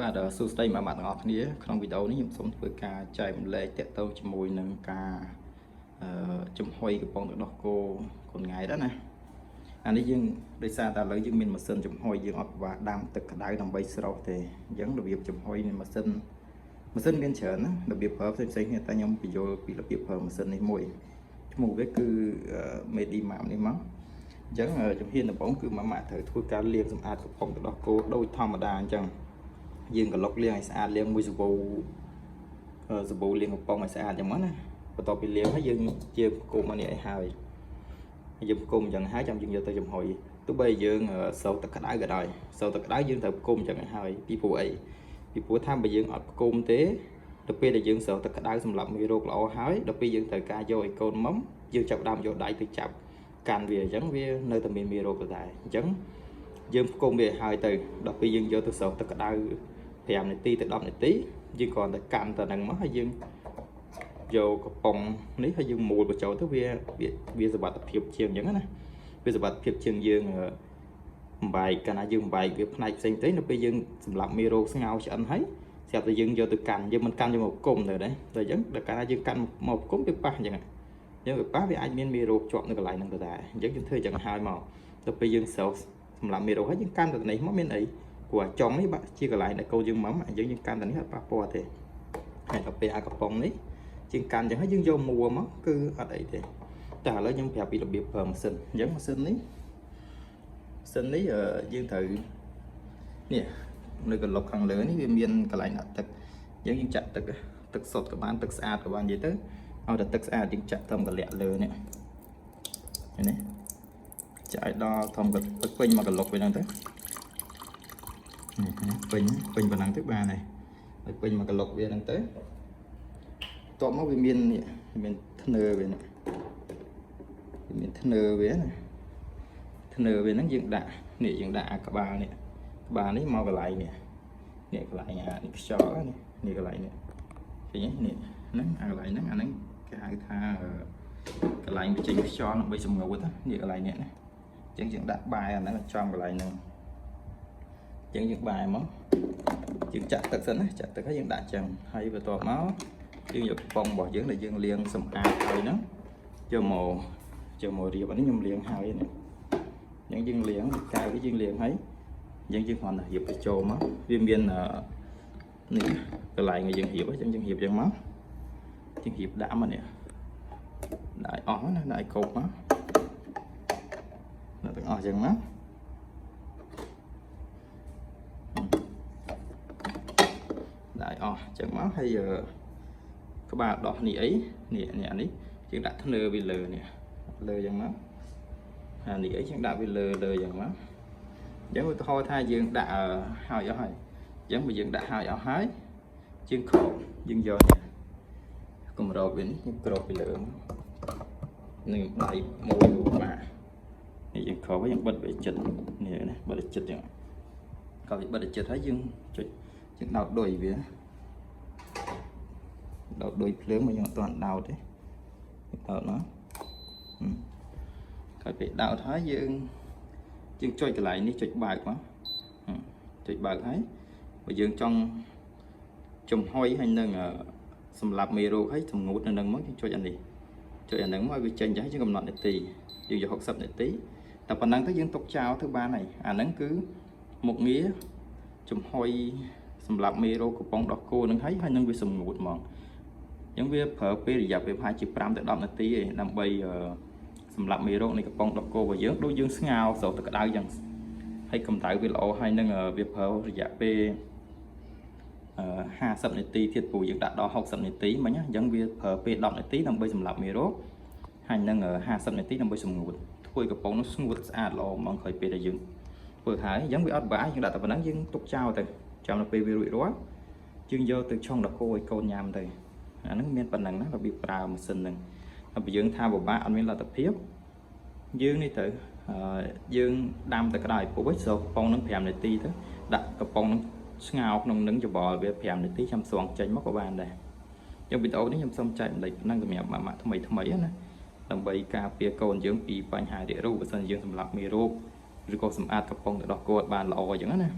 បាទសួស្តីមកទាំងអស់គ្នាក្នុងវីដេអូនេះខ្ញុំសូមធ្វើការចែកម្លែកតាក់ទងជាមួយនឹងការចំហុយកំប៉ុងទឹកដោះគោកូនថ្ងៃដែរណាអានេះយើងដោយសារតែឥឡូវយើងមានម៉ាស៊ីនចំហុយយើងអត់ពិបាកដាំទឹកក្តៅដើម្បីស្រោចទេអញ្ចឹងរបៀបចំហុយនៃម៉ាស៊ីនមានច្រើនណារបៀបប្រើផ្សេងគ្នាតែខ្ញុំបញ្យល់ពីរបៀបប្រើម៉ាស៊ីននេះមួយឈ្មោះវាគឺ Medimap នេះមកអញ្ចឹងជំហានដំបូងគឺម៉ាក់ត្រូវធ្វើការលាងសម្អាតកំប៉ុងទឹកដោះគោដោយធម្មតាអញ្ចឹងយើងកន្លុកលាងឲ្យស្អាតលាងមួយសាប៊ូលាងកំប៉ុងឲ្យស្អាតចឹងមកណាបន្ទាប់ពីលាងហើយយើងផ្គុំអានេះឲ្យហើយយើងផ្គុំអញ្ចឹងហើយចាំយើងយកទៅចំហុយទោះបីយើងស្រោចទឹកក្តៅក៏ដោយស្រោចទឹកក្តៅយើងត្រូវផ្គុំអញ្ចឹងឲ្យហើយពីព្រោះអីពីព្រោះថាបើយើងអត់ផ្គុំទេដល់ពេលដែលយើងស្រោចទឹកក្តៅសម្រាប់មេរោគល្អហើយដល់ពេលយើងត្រូវការយកឲ្យកូនមុំយើងចាប់ដើមយកដៃទៅចាប់កាន់វាអញ្ចឹងវានៅតែមានមេរោគដដែលអញ្ចឹងយើងផ្គុំវាឲ្យហើយទៅដល់ពេលយើងយកទៅស្រោចទឹកក្តៅ5នាទីទៅ10នាទីយើងគ្រាន់តែកាន់តែហ្នឹងមកហើយយើងយកកំប៉ុងនេះហើយយើងមូលបញ្ចូលទៅវាសុវត្ថិភាពជាងអញ្ចឹងណាវាសុវត្ថិភាពជាងយើងបំបែកកាលណាយើងបំបែកវាផ្នែកផ្សេងទៅនៅពេលយើងសម្រាប់មេរោគស្ងោឆ្អិនហើយស្រាប់តែយើងយកទៅកាន់យើងមិនកាន់យកមកគុំទៅដែរតែអញ្ចឹងដល់កាលណាយើងកាន់មកគុំវាប៉ះអញ្ចឹងយើងវាប៉ះវាអាចមានមេរោគជាប់នៅកន្លែងហ្នឹងទៅដែរអញ្ចឹងយើងធ្វើអញ្ចឹងហើយមកដល់ពេលយើងស្រោចសម្រាប់មេរោគហើយយើងកាន់ទៅនេះមកមានអីព្រោះចុងនេះបាក់ជាកន្លែងដែលកូនយើងមកយើងកាន់តែនេះអត់ប៉ះពាល់ទេហើយដល់ពេលអាកំប៉ុងនេះជាងកាន់អញ្ចឹងហើយយើងយកមួមកគឺអត់អីទេតែឥឡូវខ្ញុំប្រាប់ពីរបៀបប្រើម៉ាស៊ីនអញ្ចឹងម៉ាស៊ីននេះយើងត្រូវនេះនៅកន្លុកខាងលើនេះវាមានកន្លែងដាក់ទឹកយើងចាក់ទឹកសុទ្ធក៏បានទឹកស្អាតក៏បាននិយាយទៅឲ្យតែទឹកស្អាតយើងចាក់ត្រឹមកន្លាក់លើនេះឃើញទេចាក់ឲ្យដល់ធំពេញមកកន្លុកវាហ្នឹងទៅពេញប៉ុណ្ណឹងទៅបានហើយឲ្យពេញមកកន្លុកវាហ្នឹងទៅតបមកវាមានធ្នើវានេះមានធ្នើវាណាធ្នើវាហ្នឹងយើងដាក់នេះយើងដាក់អាក្បាលនេះមកកន្លែងនេះកន្លែងអានេះខ្យល់នេះកន្លែងនេះឃើញទេនេះហ្នឹងអាកន្លែងហ្នឹងអាហ្នឹងគេហៅថាកន្លែងបញ្ចេញខ្យល់ដើម្បីសម្ងួតនេះកន្លែងនេះណាអញ្ចឹងយើងដាក់បាយអាហ្នឹងចំកន្លែងហ្នឹងអញ្ចឹងយើងបាយមកយើងចាក់ទឹកសិនណាចាក់ទឹកហើយយើងដាក់ចឹងហើយបន្ទាប់មកយើងយកកំប៉ុងរបស់យើងដែលយើងលាងសម្អាតហើយហ្នឹងយកមករៀបអានេះខ្ញុំលាងហើយនេះអញ្ចឹងយើងលាងកៅយើងលាងហើយយើងគ្រាន់តែរៀបទៅចូលមកវាមាននេះកន្លែងដែលយើងរៀបអញ្ចឹងយើងរៀបចឹងមកយើងរៀបដាក់មកនេះដាក់ឲ្យអស់ណាដាក់ឲ្យគ្រប់មកដាក់ទាំងអស់ចឹងមកដាក់ឲ្យអស់ចឹងមកហើយក្បាលដោះនេះអីនេះអានេះយើងដាក់ធ្នើវាលើនេះលើចឹងមកអានេះអីយើងដាក់វាលើចឹងមកអញ្ចឹងឧទាហរណ៍ថាយើងដាក់ហើយអស់ហើយអញ្ចឹងបើយើងដាក់ហើយអស់ហើយយើងគ្របយើងយកកម្របវានេះយើងគ្របពីលើមកនឹងដៃមួយបាទនេះយើងគ្របហើយយើងបិទវាចិត្តនេះណាបិទវាចិត្តចឹងក៏វាបិទវាចិត្តហើយយើងចុចយើងដោតដុយវាដោតដុយភ្លើងមកយើងអត់ទាន់ដោតទេដោតមកហើយពេលដោតហើយយើងចុចកន្លែងនេះចុចបើកមកចុចបើកហើយបើយើងចង់ចំហុយហើយនឹងសម្រាប់មេរោគហើយសម្ងួតនៅនឹងមកយើងចុចអានេះមកឲ្យវាចេញទៅយើងកំណត់នាទីយើងយក60នាទីតែប៉ុណ្ណឹងទៅយើងទុកចោលទៅបានហើយអាហ្នឹងគឺមុខងារចំហុយសម្រាប់មេរោគកំប៉ុងដោះគោនឹងហើយនឹងវាសម្ងួតហ្មងអញ្ចឹងវាប្រើពេលរយៈពេលប្រហែលជា5ទៅ10នាទីឯងដើម្បីសម្រាប់មេរោគនៃកំប៉ុងដោះគោរបស់យើងដូចយើងស្ងោរស្រោចទឹកក្តៅអញ្ចឹងហើយកម្ដៅវាល្អហើយនឹងវាប្រើរយៈពេល50នាទីទៀតព្រោះយើងដាក់ដល់60នាទីមិញអញ្ចឹងវាប្រើពេល10នាទីដើម្បីសម្រាប់មេរោគហើយនឹង50នាទីដើម្បីសម្ងួតធ្វើឲ្យកំប៉ុងនោះស្ងួតស្អាតល្អហ្មងក្រោយពេលដែលយើងធ្វើហើយអញ្ចឹងវាអត់បាក់យើងដាក់តែប៉ុណ្ណឹងយើងទុកចោលទៅចាំដល់ពេលវារួចរាល់យើងយកទៅឆុងដោះគោឲ្យកូនញ៉ាំទៅអាហ្នឹងមានប៉ុណ្ណឹងណារបៀបប្រើម៉ាស៊ីនហ្នឹងបើយើងថាពិបាកអត់មានលទ្ធភាពយើងនេះទៅយើងដាំតែក្តៅពុះស្រោចកំប៉ុងនឹង5នាទីទៅដាក់កំប៉ុងនឹងស្ងោរក្នុងនឹងច្បល់វា5នាទីចាំស្រង់ចេញមកក៏បានដែរអញ្ចឹងវីដេអូនេះខ្ញុំសូមចែកម្លេចប៉ុណ្ណឹងសម្រាប់ម៉ាក់ថ្មីណាដើម្បីការពារកូនយើងពីបញ្ហារាករូសបើសិនយើងសម្រាប់មេរោគឬក៏សម្អាតកំប៉ុងទៅដោះគោបានល្អអញ្ចឹងណា